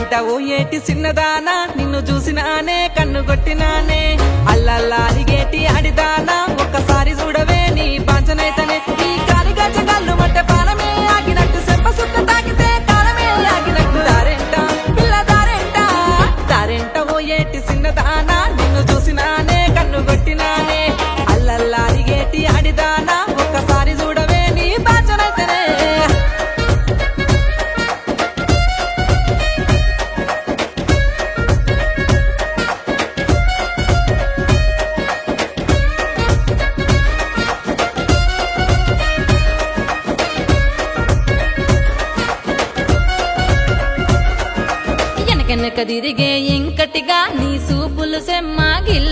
దారెంట ఓ ఏటి చిన్నదానా నిన్ను చూసినానే కన్ను కొట్టినానే అల్లల్లా అలిగేటి ఆడిదానా ఒక్కసారి చూడవే నీ పాంచనైతనే నీ కాలి గచ్చ కళ్ళు మట్టే పానమే ఆగినట్టు సెంప సుక్క తాకితే కాలమే ఆగినట్టు దారెంట పిల్ల దారెంట దారెంట ఓ ఏటి చిన్నదానా నిన్ను చూసినానే కన్ను కొట్టినానే అల్లల్లా అలిగేటి ఆడిదానా ఒక్కసారి చూడవే నీ పాంచనైతనే వెనక తిరిగే ఇంకటిగా నీ సూపులు సెమ్మ గిల్ల